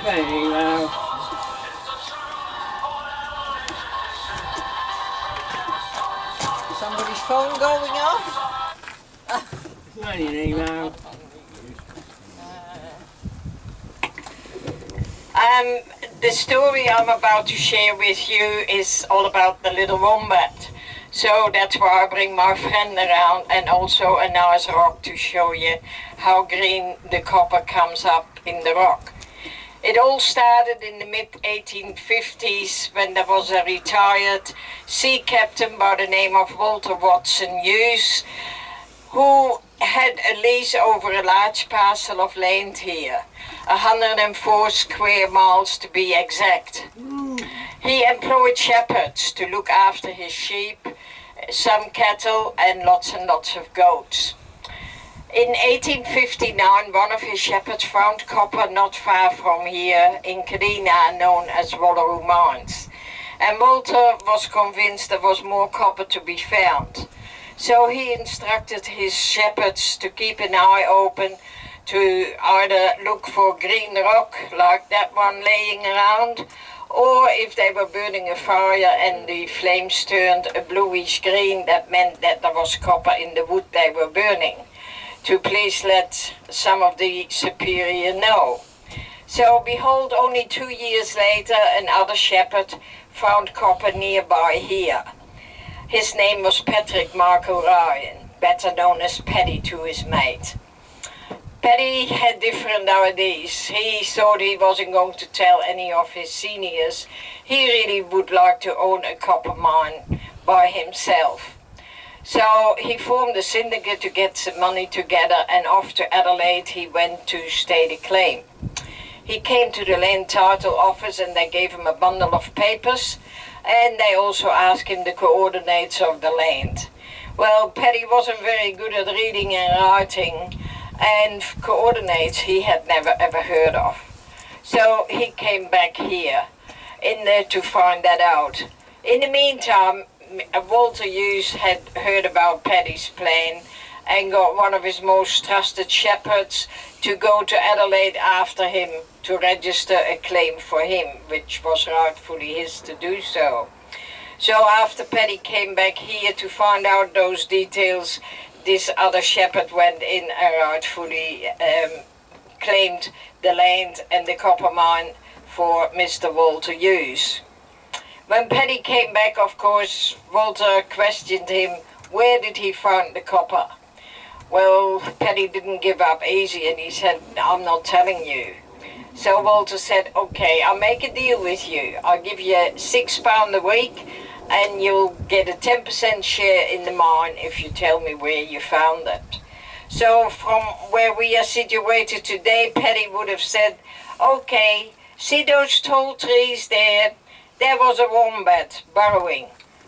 Very loud. Somebody's phone going off? Very loud. The story I'm about to share with you is all about the little wombat. So that's why I bring my friend around, and also a nice rock to show you how green the copper comes up in the rock. It all started in the mid-1850s when there was a retired sea captain by the name of Walter Watson Hughes, who had a lease over a large parcel of land here, 104 square miles to be exact. He employed shepherds to look after his sheep, some cattle and lots of goats. In 1859, one of his shepherds found copper not far from here in Kadina, known as Wallaroo Mines. And Walter was convinced there was more copper to be found. So he instructed his shepherds to keep an eye open to either look for green rock like that one laying around, or if they were burning a fire and the flames turned a bluish green, that meant that there was copper in the wood they were burning, to please let some of the superior know. So behold, only 2 years later, another shepherd found copper nearby here. His name was Patrick Marco Ryan, better known as Paddy to his mate. Paddy had different ideas. He thought he wasn't going to tell any of his seniors. He really would like to own a copper mine by himself. So he formed a syndicate to get some money together, and off to Adelaide he went to state a claim. He came to the land title office and they gave him a bundle of papers, and they also asked him the coordinates of the land. Well, Paddy wasn't very good at reading and writing, and coordinates he had never ever heard of. So he came back here in there to find that out. In the meantime, Walter Hughes had heard about Paddy's plan and got one of his most trusted shepherds to go to Adelaide after him to register a claim for him, which was rightfully his to do so. So after Paddy came back here to find out those details, this other shepherd went in and rightfully claimed the land and the copper mine for Mr. Walter Hughes. When Paddy came back, of course, Walter questioned him, where did he find the copper? Well, Paddy didn't give up easy, and he said, I'm not telling you. So Walter said, okay, I'll make a deal with you. I'll give you £6 a week, and you'll get a 10% share in the mine if you tell me where you found it. So from where we are situated today, Paddy would have said, okay, see those tall trees there? There was a wombat burrowing,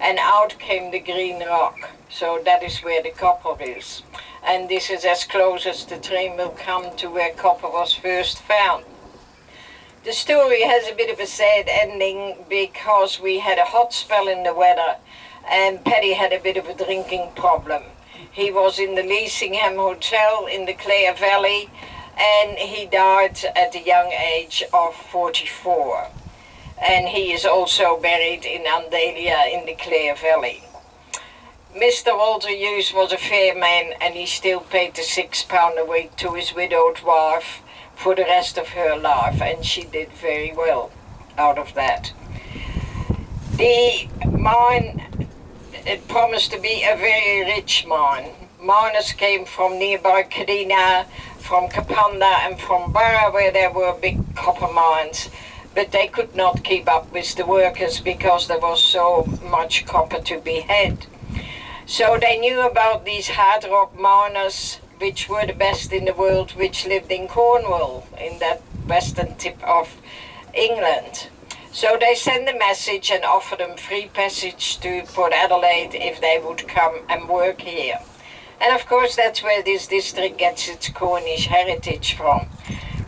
and out came the green rock. So that is where the copper is. And this is as close as the train will come to where copper was first found. The story has a bit of a sad ending because we had a hot spell in the weather and Paddy had a bit of a drinking problem. He was in the Leasingham Hotel in the Clare Valley and he died at the young age of 44. And he is also buried in Andalia in the Clare Valley. Mr. Walter Hughes was a fair man and he still paid the £6 a week to his widowed wife for the rest of her life, and she did very well out of that. The mine, it promised to be a very rich mine. Miners came from nearby Kadina, from Kapunda and from Burra where there were big copper mines, but they could not keep up with the workers because there was so much copper to be had. So they knew about these hard rock miners, which were the best in the world, which lived in Cornwall, in that western tip of England. So they sent a message and offered them free passage to Port Adelaide if they would come and work here. And of course that's where this district gets its Cornish heritage from.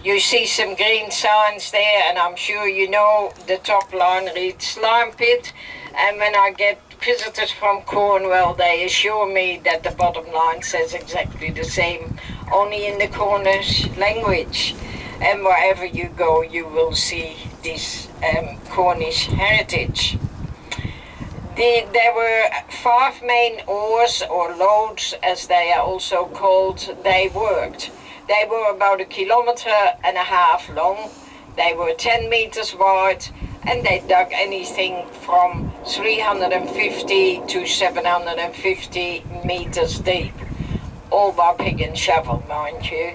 You see some green signs there, and I'm sure you know the top line reads Slime Pit, and when I get visitors from Cornwall, they assure me that the bottom line says exactly the same, only in the Cornish language. and wherever you go you will see this Cornish heritage. There were 5 main oars or loads, as they are also called, they worked. They were about 1.5 kilometers long, they were 10 meters wide, and they dug anything from 350 to 750 meters deep, all by pick and shovel, mind you.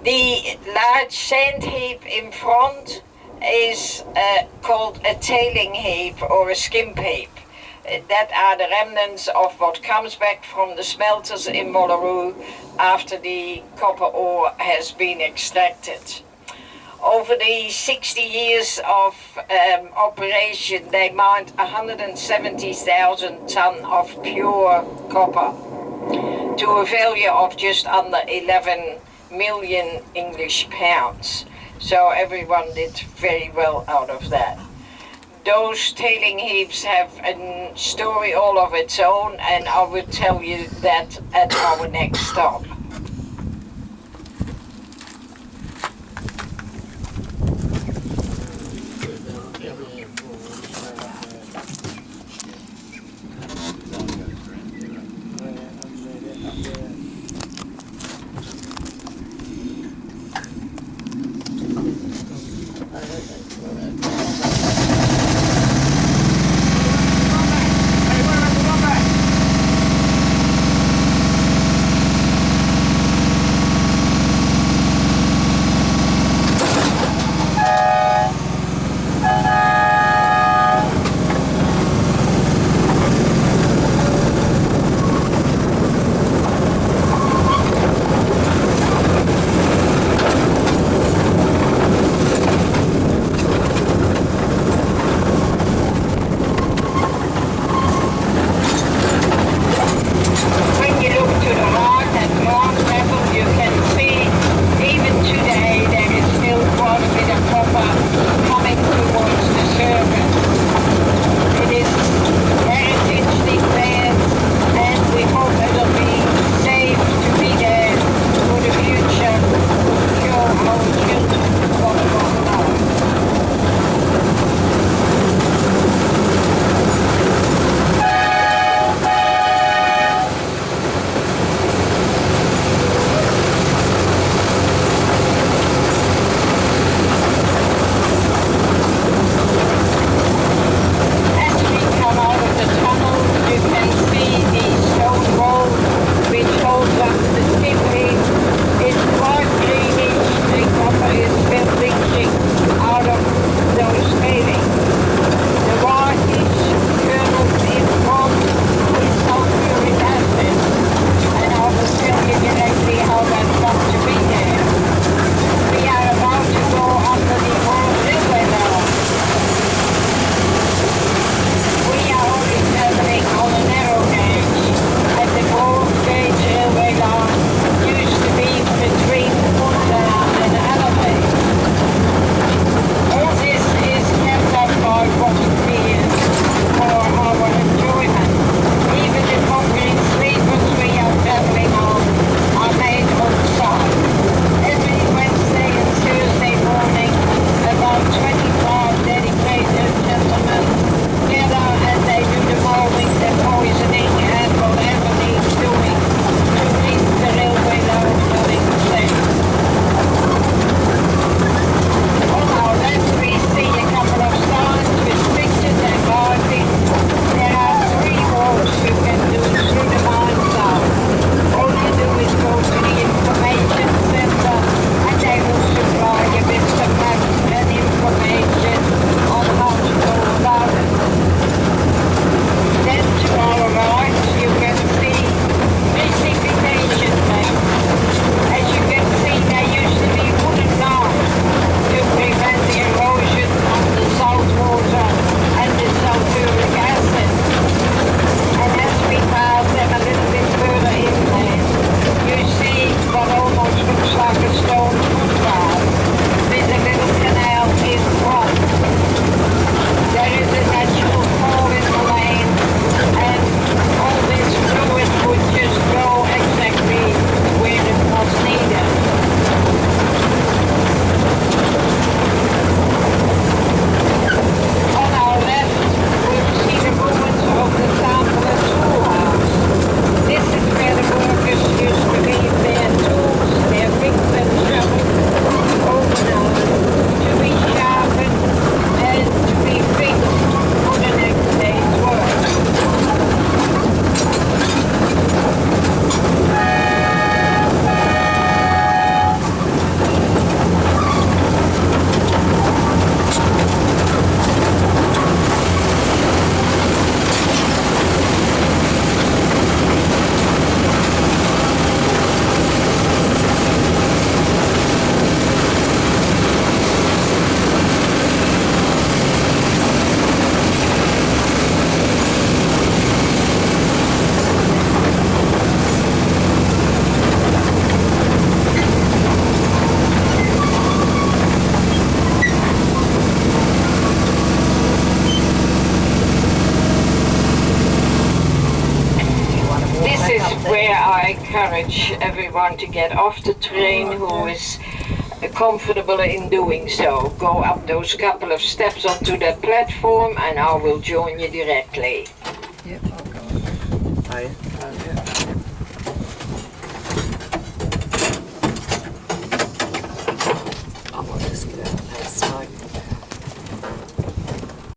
The large sand heap in front is called a tailing heap or a skimp heap. That are the remnants of what comes back from the smelters in Molleroo after the copper ore has been extracted. Over the 60 years of operation, they mined 170,000 tonnes of pure copper to a value of just under 11 million English pounds. So everyone did very well out of that. Those tailing heaps have a story all of its own, and I will tell you that at our next stop. encourage everyone to get off the train who is comfortable in doing so. Go up those couple of steps onto that platform and I will join you directly. Yep, I'll go. Hi.